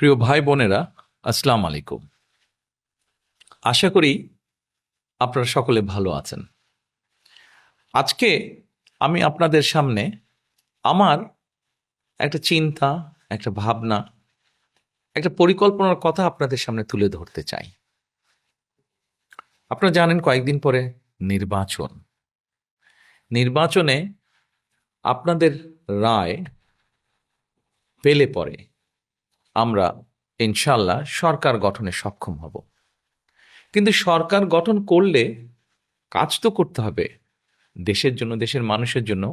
প্রিয় ভাই বোনেরা, আসসালামু আলাইকুম। আশা করি আপনারা সকলে ভালো আছেন। আজকে আমি আপনাদের সামনে আমার একটা চিন্তা, একটা ভাবনা, একটা পরিকল্পনার কথা আপনাদের সামনে তুলে ধরতে চাই। আপনারা জানেন কয়েকদিন পরে নির্বাচন। নির্বাচনে আপনাদের রায় পেলে পরে আমরা ইনশাল্লাহ সরকার গঠনে সক্ষম হব। কিন্তু সরকার গঠন করলে কাজ তো করতে হবে দেশের জন্য, দেশের মানুষের জন্য।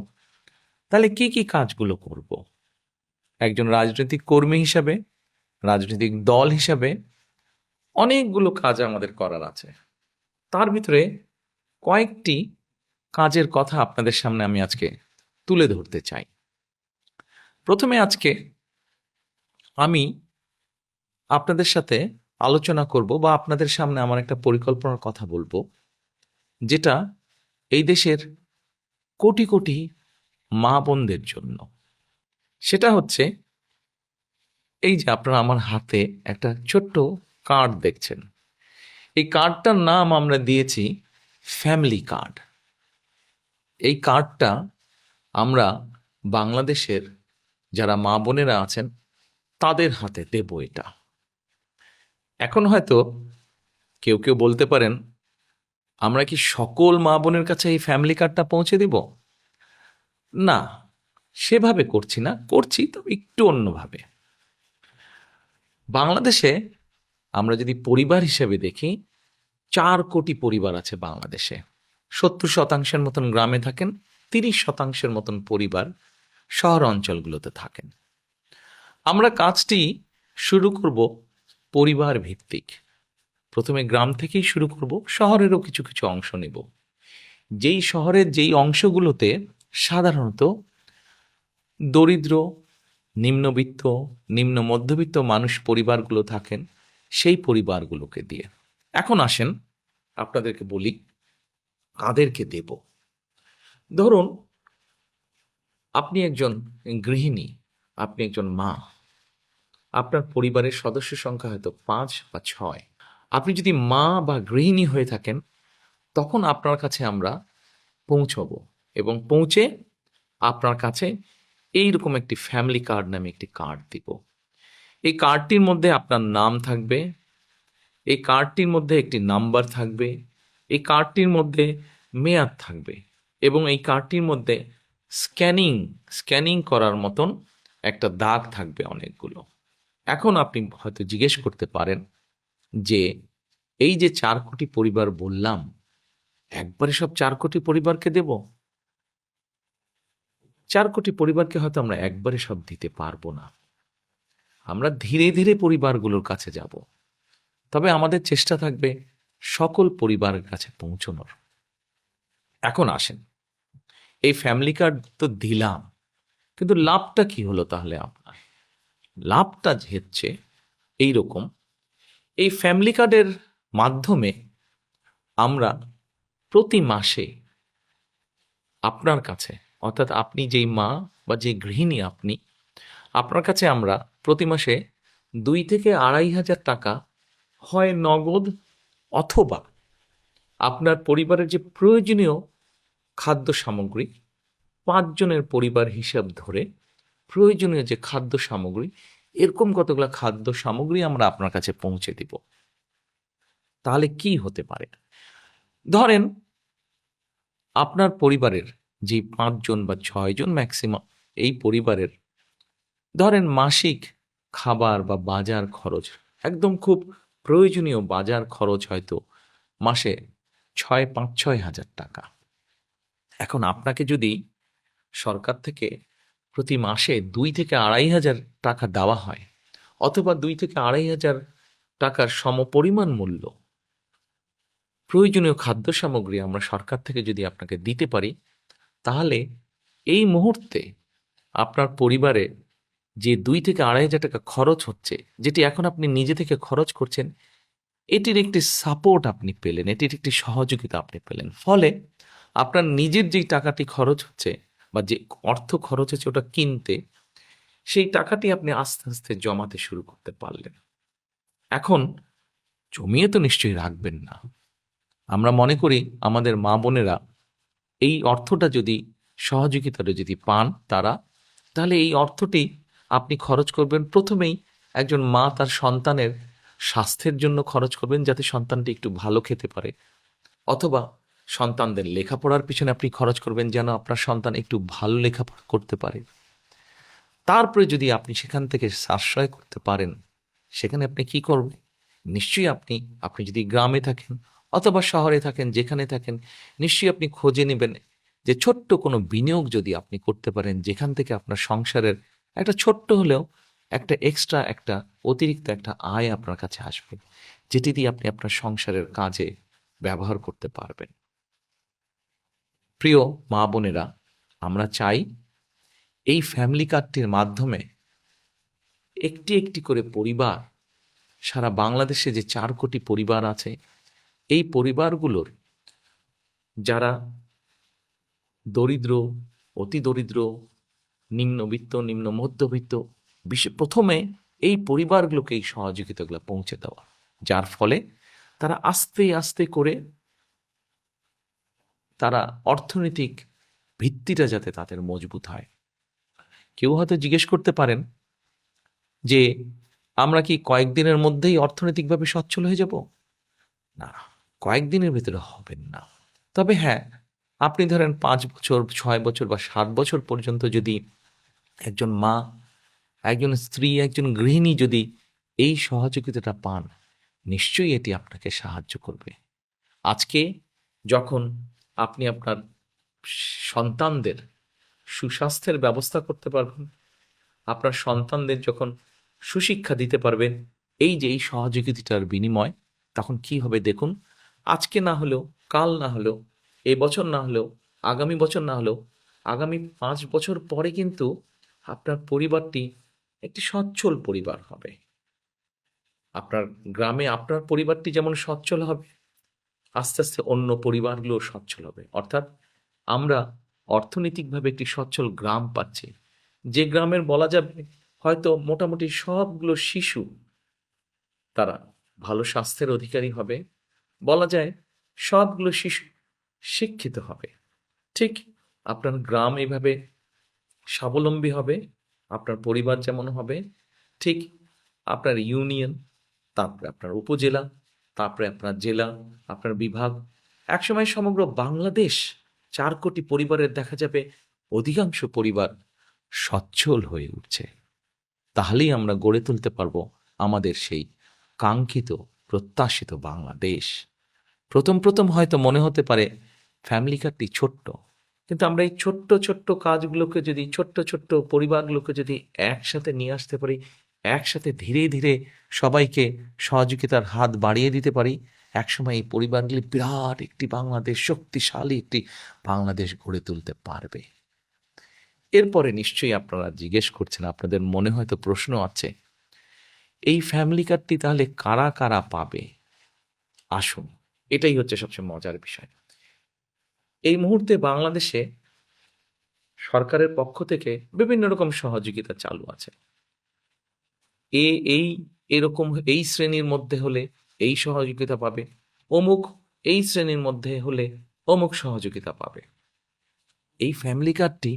তাহলে কি কি কাজগুলো করব? একজন রাজনৈতিক কর্মী হিসাবে, রাজনৈতিক দল হিসাবে অনেকগুলো কাজ আমাদের করার আছে। তার ভিতরে কয়েকটি কাজের কথা আপনাদের সামনে আমি আজকে তুলে ধরতে চাই। প্রথমে আজকে আমি আপনাদের সাথে আলোচনা করব বা আপনাদের সামনে আমার একটা পরিকল্পনার কথা বলবো, যেটা এই দেশের কোটি কোটি মা বোনদের জন্য। সেটা হচ্ছে, এই যে আপনারা আমার হাতে একটা ছোট্ট কার্ড দেখছেন, এই কার্ডটার নাম আমরা দিয়েছি ফ্যামিলি কার্ড। এই কার্ডটা আমরা বাংলাদেশের যারা মা বোনেরা আছেন তাদের হাতে দেব। এটা এখন হয়তো কেউ কেউ বলতে পারেন, আমরা কি সকল মা বোনের কাছে এই ফ্যামিলি কার্ডটা পৌঁছে দিব? না, সেভাবে করছি না, করছি তো একটু অন্যভাবে। বাংলাদেশে আমরা যদি পরিবার হিসেবে দেখি, 4 কোটি পরিবার আছে বাংলাদেশে। 70% মতন গ্রামে থাকেন, 30% মতন পরিবার শহর অঞ্চলগুলোতে থাকেন। আমরা কাজটি শুরু করব পরিবার ভিত্তিক। প্রথমে গ্রাম থেকেই শুরু করব, শহরেরও কিছু কিছু অংশ নেব। যেই শহরের যেই অংশগুলোতে সাধারণত দরিদ্র, নিম্নবিত্ত, নিম্ন মধ্যবিত্ত মানুষ পরিবারগুলো থাকেন, সেই পরিবারগুলোকে দিয়ে। এখন আসেন আপনাদেরকে বলি কাদেরকে দেব। ধরুন আপনি একজন গৃহিণী, আপনি একজন মা, আপনার পরিবারের সদস্য সংখ্যা হয়তো 5 বা 6। আপনি যদি মা বা গৃহিণী হয়ে থাকেন, তখন আপনার কাছে আমরা পৌঁছবো এবং পৌঁছে আপনার কাছে এইরকম একটি ফ্যামিলি কার্ড নামে একটি কার্ড দিব। এই কার্ডটির মধ্যে আপনার নাম থাকবে, এই কার্ডটির মধ্যে একটি নাম্বার থাকবে, এই কার্ডটির মধ্যে মেয়াদ থাকবে এবং এই কার্ডটির মধ্যে স্ক্যানিং করার মতন একটা দাগ থাকবে অনেকগুলো। এখন আপনি হয়তো জিজ্ঞেস করতে পারেন যে এই যে 4 কোটি পরিবার বললাম, একবারে সব 4 কোটি পরিবারকে দেব? 4 কোটি পরিবারকে হয়তো আমরা একবারে সব দিতে পারবো না। আমরা ধীরে ধীরে পরিবারগুলোর কাছে যাব, তবে আমাদের চেষ্টা থাকবে সকল পরিবারের কাছে পৌঁছানোর। এখন আসেন, এই ফ্যামিলি কার্ড তো দিলাম, কিন্তু লাভটা কি হলো তাহলে আপনার? লাভটা হচ্ছে এইরকম, এই ফ্যামিলি কার্ডের মাধ্যমে আমরা প্রতি মাসে আপনার কাছে, অর্থাৎ আপনি যেই মা বা যে গৃহিণী আপনি, আপনার কাছে আমরা প্রতি মাসে 2 থেকে 2,500 টাকা হয় নগদ, অথবা আপনার পরিবারের যে প্রয়োজনীয় খাদ্য সামগ্রী, 5 জনের পরিবার হিসাব ধরে প্রয়োজনীয় যে খাদ্য সামগ্রী, এরকম কতগুলো খাদ্য সামগ্রী আমরা আপনার কাছে পৌঁছে দিব। তাহলে কি হতে পারে? ধরেন আপনার পরিবারের যে 5 জন বা 6 জন ম্যাক্সিমাম, এই পরিবারের ধরেন মাসিক খাবার বা বাজার খরচ, একদম খুব প্রয়োজনীয় বাজার খরচ হয়তো মাসে 5-6 হাজার টাকা। এখন আপনাকে যদি সরকার থেকে প্রতি মাসে 2 থেকে 2,500 টাকা দেওয়া হয়, অথবা 2 থেকে 2,500 টাকার সমপরিমাণ মূল্য প্রয়োজনীয় খাদ্য সামগ্রী আমরা সরকার থেকে যদি আপনাকে দিতে পারি, তাহলে এই মুহূর্তে আপনার পরিবারে যে 2 থেকে 2,500 টাকা খরচ হচ্ছে, যেটি এখন আপনি নিজে থেকে খরচ করছেন, এটির একটি সাপোর্ট আপনি পেলেন, এটির একটি সহযোগিতা আপনি পেলেন। ফলে আপনার নিজের যেই টাকাটি খরচ হচ্ছে বা যে অর্থ খরচ হচ্ছে ওটা কিনতে, সেই টাকাটি আপনি আস্তে আস্তে জমাতে শুরু করতে পারলেন। এখন জমিয়ে তো নিশ্চয়ই রাখবেন না। আমরা মনে করি আমাদের মা বোনেরা এই অর্থটা যদি সহযোগিতাটা যদি পান তারা, তাহলে এই অর্থটি আপনি খরচ করবেন প্রথমেই একজন মা তার সন্তানের স্বাস্থ্যের জন্য খরচ করবেন, যাতে সন্তানটি একটু ভালো খেতে পারে, অথবা সন্তানদের লেখাপড়ার পিছনে আপনি খরচ করবেন যেন আপনার সন্তান একটু ভালো লেখাপড়া করতে পারে। তারপরে যদি আপনি সেখান থেকে সাশ্রয় করতে পারেন, সেখানে আপনি কি করবেন? নিশ্চয়ই আপনি যদি গ্রামে থাকেন অথবা শহরে থাকেন, যেখানে থাকেন, নিশ্চয়ই আপনি খোঁজে নেবেন যে ছোট্ট কোনো বিনিয়োগ যদি আপনি করতে পারেন, যেখান থেকে আপনার সংসারের একটা ছোট্ট হলেও একটা এক্সট্রা, একটা অতিরিক্ত একটা আয় আপনার কাছে আসবে, যেটি দিয়ে আপনি আপনার সংসারের কাজে ব্যবহার করতে পারবেন। প্রিয় মা বোনেরা, আমরা চাই এই ফ্যামিলি কার্ডটির মাধ্যমে একটি একটি করে পরিবার, সারা বাংলাদেশে যে 4 কোটি পরিবার আছে, এই পরিবারগুলোর যারা দরিদ্র, অতি দরিদ্র, নিম্নবিত্ত, নিম্ন মধ্যবিত্ত, প্রথমে এই পরিবারগুলোকে এই সহযোগিতাগুলো পৌঁছে দেওয়া, যার ফলে তারা আস্তে আস্তে করে তারা অর্থনৈতিক ভিত্তিটা যাতে তাদের মজবুত হয়। কেউ হয়তো জিজ্ঞেস করতে পারেন যে আমরা কি কয়েকদিনের মধ্যেই অর্থনৈতিকভাবে সচ্ছল হয়ে যাব? না, কয়েকদিনের ভেতরে হবেন না। তবে হ্যাঁ, আপনি ধরেন 5 বছর, 6 বছর বা 7 বছর পর্যন্ত যদি একজন মা, একজন স্ত্রী, একজন গৃহিণী যদি এই সহযোগিতাটা পান, নিশ্চয়ই এটি আপনাকে সাহায্য করবে। আজকে যখন আপনি আপনার সন্তানদের সুস্বাস্থ্যের ব্যবস্থা করতে পারবেন, আপনার সন্তানদের যখন সুশিক্ষা দিতে পারবেন, এই যে এই সহযোগিতাটার বিনিময়, তখন কি হবে দেখুন। আজকে না হলেও, কাল না হলেও, এই বছর না হলেও, আগামী বছর না হলেও, আগামী 5 বছর পরে কিন্তু আপনার পরিবারটি একটি সচ্ছল পরিবার হবে। আপনার গ্রামে আপনার পরিবারটি যেমন সচ্ছল হবে, আস্তে আস্তে অন্য পরিবারগুলো সচ্ছল হবে। অর্থাৎ আমরা অর্থনৈতিকভাবে একটি সচ্ছল গ্রাম পাচ্ছি, যে গ্রামের বলা যাবে হয়তো মোটামুটি সবগুলো শিশু তারা ভালো স্বাস্থ্যের অধিকারী হবে, বলা যায় সবগুলো শিশু শিক্ষিত হবে। ঠিক আপনার গ্রাম এইভাবে স্বাবলম্বী হবে, আপনার পরিবার যেমন হবে, ঠিক আপনার ইউনিয়ন, তারপরে আপনার উপজেলা, তারপরে আপনার জেলা, আপনার বিভাগ, একসময় সমগ্র বাংলাদেশ 4 কোটি পরিবারের দেখা যাবে অধিকাংশ পরিবার সচ্ছল হয়ে উঠছে। তাহলেই আমরা গড়ে তুলতে পারবো আমাদের সেই কাঙ্ক্ষিত, প্রত্যাশিত বাংলাদেশ। প্রথম প্রথম হয়তো মনে হতে পারে ফ্যামিলি কার্ডটি ছোট্ট, কিন্তু আমরা এই ছোট্ট ছোট্ট কাজগুলোকে যদি, ছোট্ট ছোট্ট পরিবারগুলোকে যদি একসাথে নিয়ে আসতে পারি, একসাথে ধীরে ধীরে সবাইকে সহযোগিতার হাত বাড়িয়ে দিতে পারি, একসময় এই পরিবারগুলি বিরাট একটি বাংলাদেশ, শক্তিশালী একটি বাংলাদেশ গড়ে তুলতে পারবে। এরপরে নিশ্চয়ই আপনারা জিজ্ঞেস করছেন, আপনাদের মনে হয়তো প্রশ্ন আছে, এই ফ্যামিলি কার্ডটি তাহলে কারা কারা পাবে? আসুন, এটাই হচ্ছে সবচেয়ে মজার বিষয়। এই মুহূর্তে বাংলাদেশে সরকারের পক্ষ থেকে বিভিন্ন রকম সহযোগিতা চালু আছে। এই এরকম এই শ্রেণীর মধ্যে হলে এই সহযোগিতা পাবে, অমুক এই শ্রেণীর মধ্যে হলে অমুক সহযোগিতা পাবে। এই ফ্যামিলি কার্ডটি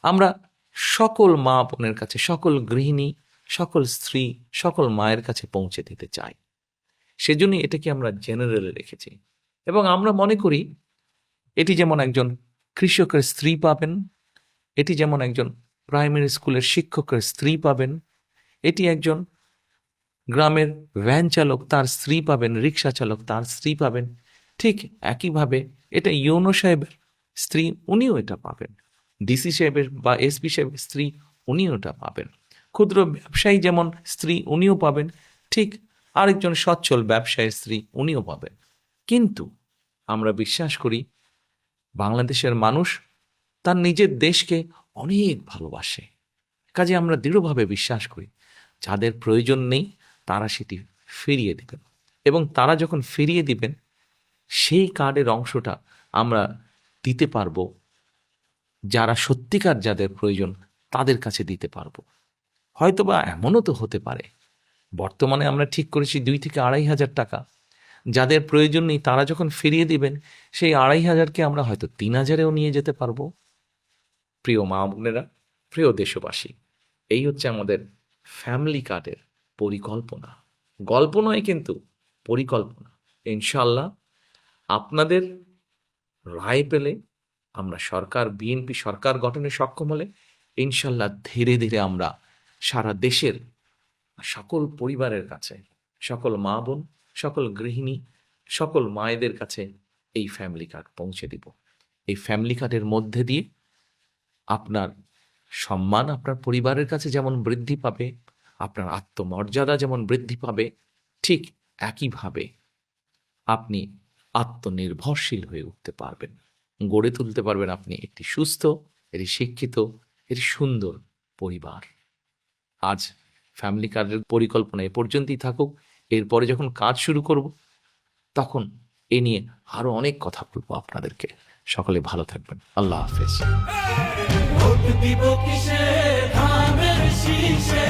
আমরা সকল মা বোনের কাছে, সকল গৃহিণী, সকল স্ত্রী, সকল মায়ের কাছে পৌঁছে দিতে চাই। সেজন্যই এটাকে আমরা জেনারেলে রেখেছি। এবং আমরা মনে করি এটি যেমন একজন কৃষকের স্ত্রী পাবেন, এটি যেমন একজন প্রাইমারি স্কুলের শিক্ষকের স্ত্রী পাবেন, এটি একজন গ্রামের ভ্যান চালক তার স্ত্রী পাবেন, রিক্সা চালক তার স্ত্রী পাবেন, ঠিক একইভাবে এটা ইউনো সাহেবের স্ত্রী, উনিও এটা পাবেন। ডিসি সাহেবের বা এসপি সাহেবের স্ত্রী, উনিও এটা পাবেন। ক্ষুদ্র ব্যবসায়ী যেমন স্ত্রী, উনিও পাবেন, ঠিক আরেকজন সচ্ছল ব্যবসায়ীর স্ত্রী, উনিও পাবেন। কিন্তু আমরা বিশ্বাস করি বাংলাদেশের মানুষ তার নিজের দেশকে অনেক ভালোবাসে। কাজে আমরা দৃঢ়ভাবে বিশ্বাস করি যাদের প্রয়োজন নেই তারা সেটি ফিরিয়ে দিবেন, এবং তারা যখন ফিরিয়ে দিবেন সেই কার্ডের অংশটা আমরা দিতে পারবো যারা সত্যিকার যাদের প্রয়োজন তাদের কাছে দিতে পারবো। হয়তোবা এমনও তো হতে পারে বর্তমানে আমরা ঠিক করেছি 2 থেকে 2,500 টাকা, যাদের প্রয়োজন নেই তারা যখন ফিরিয়ে দিবেন সেই 2,500কে আমরা হয়তো 3,000-এও নিয়ে যেতে পারবো। প্রিয় মা বোনেরা, প্রিয় দেশবাসী, এই হচ্ছে আমাদের ফ্যামিলি কার্ডের পরিকল্পনা। গল্প নয় কিন্তু পরিকল্পনা। ইনশাল্লাহ আপনাদের রায় পেলে আমরা সরকার, বিএনপি সরকার গঠনে সক্ষম হলে ইনশাল্লাহ ধীরে ধীরে আমরা সারা দেশের সকল পরিবারের কাছে, সকল মা বোন, সকল গৃহিণী, সকল মায়েদের কাছে এই ফ্যামিলি কার্ড পৌঁছে দিব। এই ফ্যামিলি কার্ডের মধ্যে দিয়ে আপনার সম্মান আপনার পরিবারের কাছে যেমন বৃদ্ধি পাবে, আপনার আত্মমর্যাদা যেমন বৃদ্ধি পাবে, ঠিক একইভাবে আপনি আত্মনির্ভরশীল হয়ে উঠতে পারবেন, গড়ে তুলতে পারবেন আপনি একটি সুস্থ, একটি শিক্ষিত, একটি সুন্দর পরিবার। আজ ফ্যামিলি কার্ডের পরিকল্পনা এ পর্যন্তই থাকুক। এরপরে যখন কাজ শুরু করব তখন এ নিয়ে আরো অনেক কথা বলবো আপনাদেরকে। সকলে ভালো থাকবেন। আল্লাহ হাফেজ। ভোট দিব কিসে, ধানের শীষে।